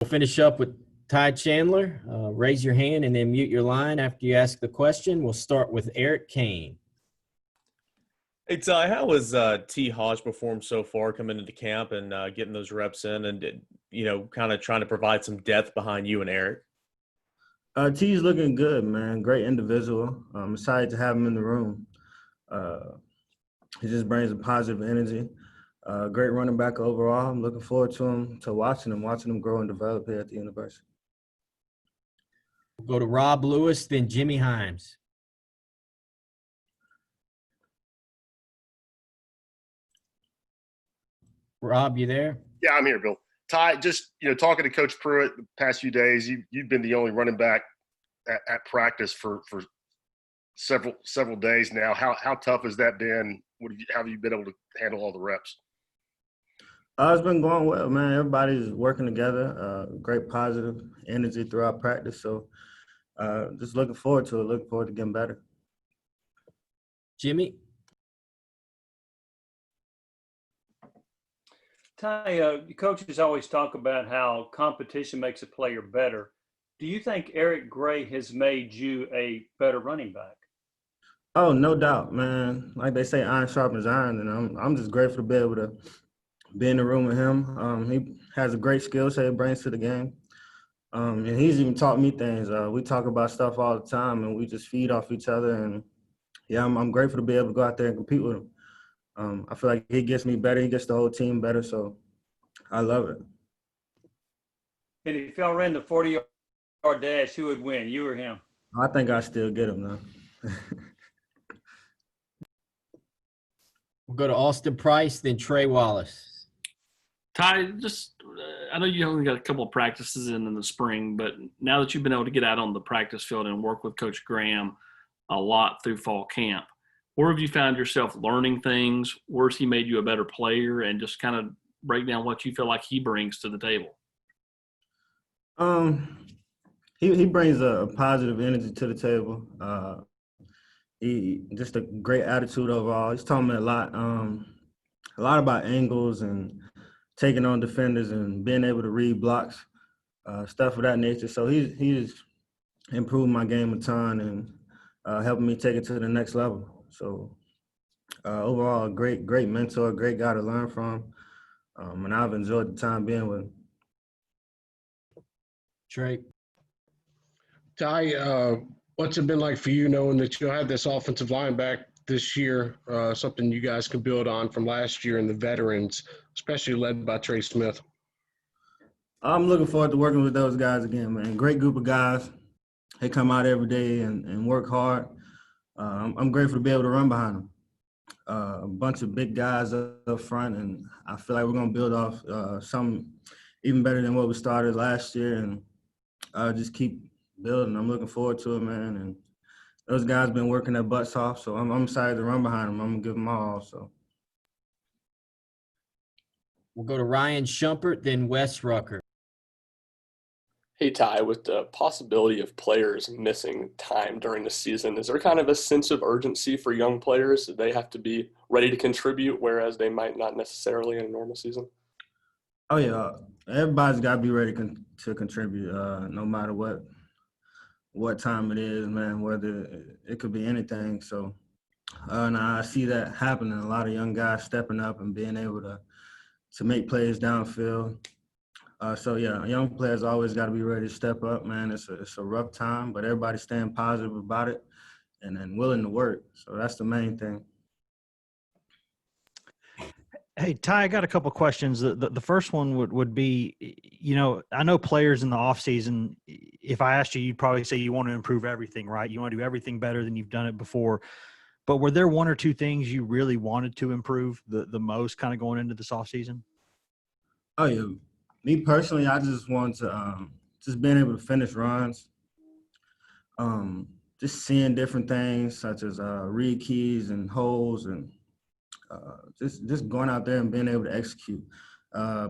We'll finish up with Ty Chandler. Raise your hand and then mute your line after you ask the question. We'll start with Eric Kane. Hey, Ty, how has T. Hodge performed so far coming into camp and getting those reps in and, kind of trying to provide some depth behind you and Eric? T's looking good, man. Great individual. I'm excited to have him in the room. He just brings a positive energy. Great running back overall. I'm looking forward to watching him grow and develop here at the university. We'll go to Rob Lewis, then Jimmy Himes. Rob, you there? Yeah, I'm here, Bill. Ty, just talking to Coach Pruitt the past few days, you've been the only running back at practice for several days now. How tough has that been? How have you been able to handle all the reps? It's been going well, man. Everybody's working together. Great positive energy throughout practice. So just looking forward to it. Looking forward to getting better. Jimmy? Ty, coaches always talk about how competition makes a player better. Do you think Eric Gray has made you a better running back? Oh, no doubt, man. Like they say, iron sharpens iron, and I'm just grateful to be able to be in the room with him. He has a great skill set he brings to the game, and he's even taught me things. We talk about stuff all the time, and we just feed off each other. And yeah, I'm grateful to be able to go out there and compete with him. I feel like he gets me better. He gets the whole team better, so I love it. And if y'all ran the 40-yard dash, who would win, you or him? I think I still get him, though. We'll go to Austin Price, then Trey Wallace. Ty, I know you only got a couple of practices in the spring, but now that you've been able to get out on the practice field and work with Coach Graham a lot through fall camp, where have you found yourself learning things? Where's he made you a better player? And just kind of break down what you feel like he brings to the table. He brings a positive energy to the table. He just a great attitude overall. He's taught me a lot about angles and taking on defenders and being able to read blocks, stuff of that nature. So he's improved my game a ton and helping me take it to the next level. So overall, a great mentor, great guy to learn from, and I've enjoyed the time being with him. Trey? Ty, what's it been like for you knowing that you'll have this offensive line back this year, something you guys can build on from last year and the veterans, especially led by Trey Smith? I'm looking forward to working with those guys again, man. Great group of guys. They come out every day and work hard. I'm grateful to be able to run behind them. A bunch of big guys up front, and I feel like we're going to build off something even better than what we started last year and just keep building. I'm looking forward to it, man. And those guys been working their butts off, so I'm excited to run behind them. I'm going to give them all. So. We'll go to Ryan Shumpert, then Wes Rucker. Hey, Ty, with the possibility of players missing time during the season, is there kind of a sense of urgency for young players that they have to be ready to contribute, whereas they might not necessarily in a normal season? Oh, yeah. Everybody's got to be ready to contribute, no matter what time it is, man, whether it could be anything. So now I see that happening, a lot of young guys stepping up and being able to make plays downfield. So, yeah, young players always got to be ready to step up, man. It's a rough time, but everybody's staying positive about it and willing to work. So that's the main thing. Hey, Ty, I got a couple questions. The first one would be, I know players in the offseason, if I asked you, you'd probably say you want to improve everything, right? You want to do everything better than you've done it before. But were there one or two things you really wanted to improve the most kind of going into this offseason? Oh, yeah. Me personally, I just want to just being able to finish runs, just seeing different things such as read keys and holes and just going out there and being able to execute,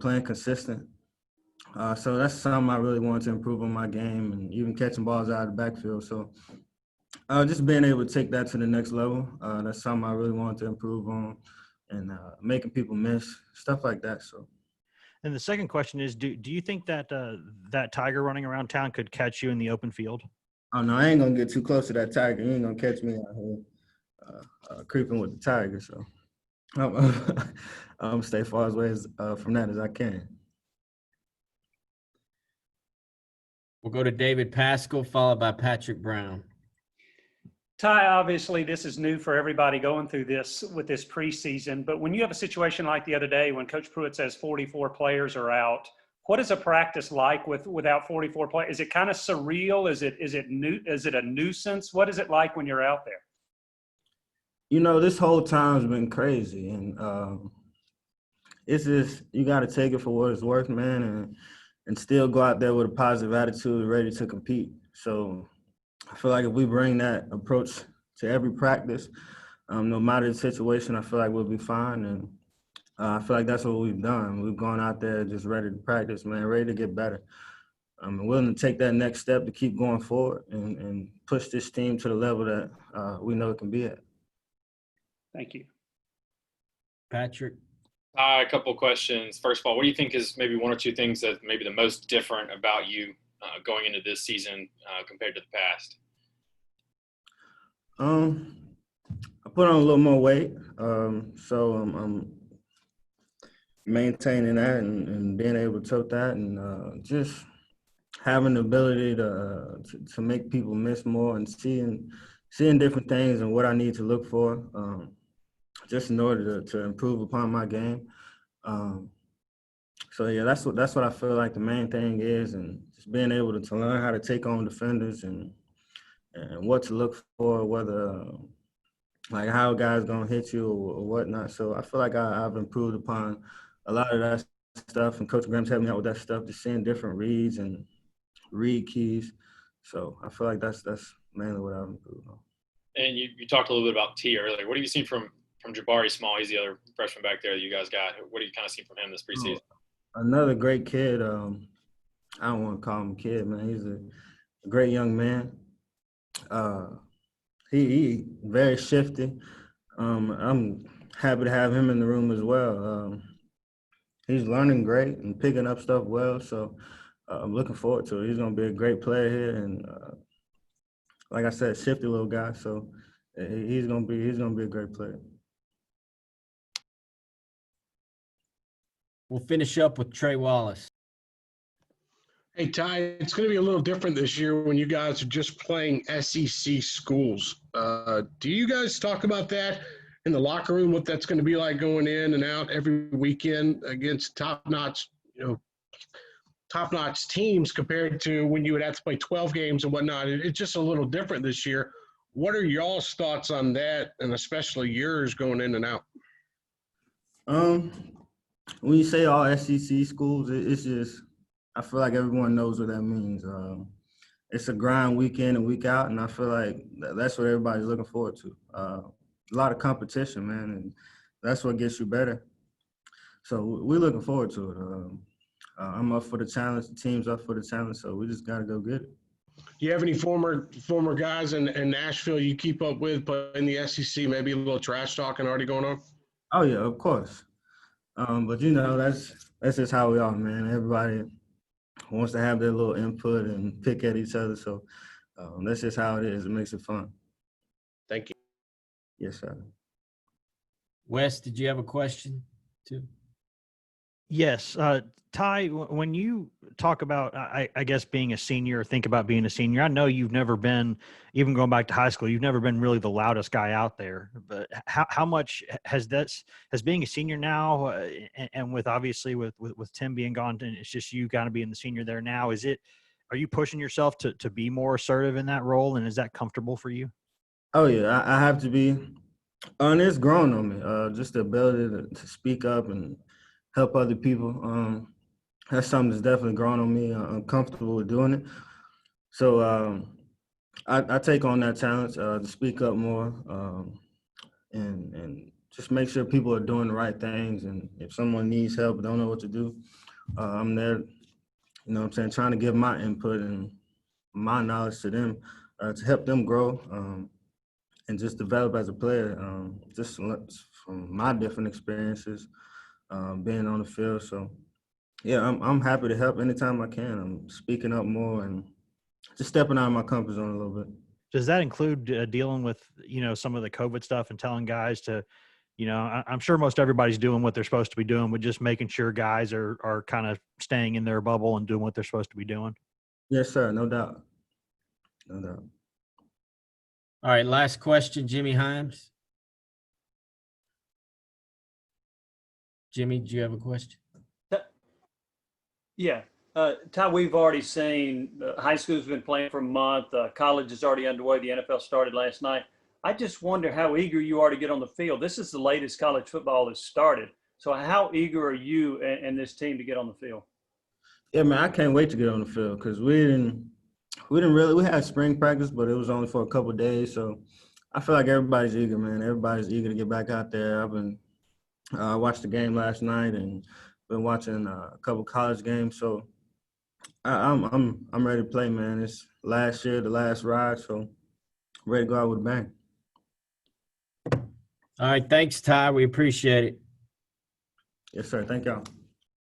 playing consistent. So that's something I really want to improve on my game and even catching balls out of the backfield. So just being able to take that to the next level, that's something I really want to improve on and making people miss, stuff like that. So. And the second question is, do you think that that tiger running around town could catch you in the open field? Oh no, I ain't gonna get too close to that tiger. You ain't gonna catch me out here creeping with the tiger. So I'm stay far as ways from that as I can. We'll go to David Pascal, followed by Patrick Brown. Ty, obviously this is new for everybody going through this with this preseason, but when you have a situation like the other day when Coach Pruitt says 44 players are out, what is a practice like without 44 players? Is it kind of surreal? Is it a nuisance? What is it like when you're out there? You know, this whole time's been crazy, and it's just you got to take it for what it's worth, man, and still go out there with a positive attitude, ready to compete. So I feel like if we bring that approach to every practice, no matter the situation, I feel like we'll be fine. And I feel like that's what we've done. We've gone out there just ready to practice, man, ready to get better. I'm willing to take that next step to keep going forward and push this team to the level that we know it can be at. Thank you. Patrick. A couple of questions. First of all, what do you think is maybe one or two things that maybe the most different about you going into this season compared to the past? I put on a little more weight, so I'm maintaining that and being able to tote that, and just having the ability to make people miss more and seeing different things and what I need to look for, just in order to improve upon my game. So yeah, that's what I feel like the main thing is, and just being able to learn how to take on defenders and what to look for, whether like how a guy's gonna hit you or whatnot. So I feel like I've improved upon a lot of that stuff, and Coach Graham's helped me out with that stuff, just seeing different reads and read keys. So I feel like that's mainly what I've improved on. And you talked a little bit about T earlier. What have you seen from Jabari Small? He's the other freshman back there that you guys got. What do you kind of see from him this preseason? Another great kid. I don't want to call him a kid, man. He's a great young man. He very shifty. I'm happy to have him in the room as well. He's learning great and picking up stuff well, so I'm looking forward to it. He's going to be a great player here, and like I said, shifty little guy. So he's going to be a great player. We'll finish up with Trey Wallace. Hey, Ty, it's going to be a little different this year when you guys are just playing SEC schools. Do you guys talk about that in the locker room, what that's going to be like going in and out every weekend against top-notch teams compared to when you would have to play 12 games and whatnot? It's just a little different this year. What are y'all's thoughts on that, and especially yours going in and out? When you say all SEC schools, it's just I feel like everyone knows what that means. It's a grind week in and week out, and I feel like that's what everybody's looking forward to. A lot of competition, man, and that's what gets you better. So we're looking forward to it. I'm up for the challenge. The team's up for the challenge, so we just got to go get it. Do you have any former guys in Nashville you keep up with, but in the SEC, maybe a little trash talking already going on? Oh, yeah, of course. But, you know, that's just how we are, man. Everybody wants to have their little input and pick at each other. So that's just how it is. It makes it fun. Thank you. Yes, sir. Wes, did you have a question too? Yes. Ty, when you talk about, I guess, being a senior or think about being a senior, I know you've never been, even going back to high school, you've never been really the loudest guy out there. But how much has being a senior now, and with obviously with Tim being gone, and it's just you kind of being the senior there now, are you pushing yourself to be more assertive in that role, and is that comfortable for you? Oh, yeah, I have to be. And it's grown on me, just the ability to speak up and help other people. That's something that's definitely grown on me. I'm comfortable with doing it. So I take on that challenge to speak up more and just make sure people are doing the right things. And if someone needs help, don't know what to do, I'm there, you know what I'm saying, trying to give my input and my knowledge to them to help them grow and just develop as a player, just from my different experiences being on the field. So Yeah, I'm happy to help anytime I can. I'm speaking up more and just stepping out of my comfort zone a little bit. Does that include dealing with, some of the COVID stuff and telling guys to, I'm sure most everybody's doing what they're supposed to be doing, but just making sure guys are kind of staying in their bubble and doing what they're supposed to be doing? Yes, sir. No doubt. No doubt. All right, last question, Jimmy Himes. Jimmy, do you have a question? Yeah. Ty, we've already seen high school's been playing for a month. College is already underway. The NFL started last night. I just wonder how eager you are to get on the field. This is the latest college football has started. So how eager are you and this team to get on the field? Yeah, man, I can't wait to get on the field because we had spring practice, but it was only for a couple of days. So I feel like everybody's eager, man. Everybody's eager to get back out there. I've been watched the game last night and been watching a couple college games. So I'm ready to play, man. It's last year, the last ride, so I'm ready to go out with a bang. All right, thanks, Ty. We appreciate it. Yes, sir. Thank y'all.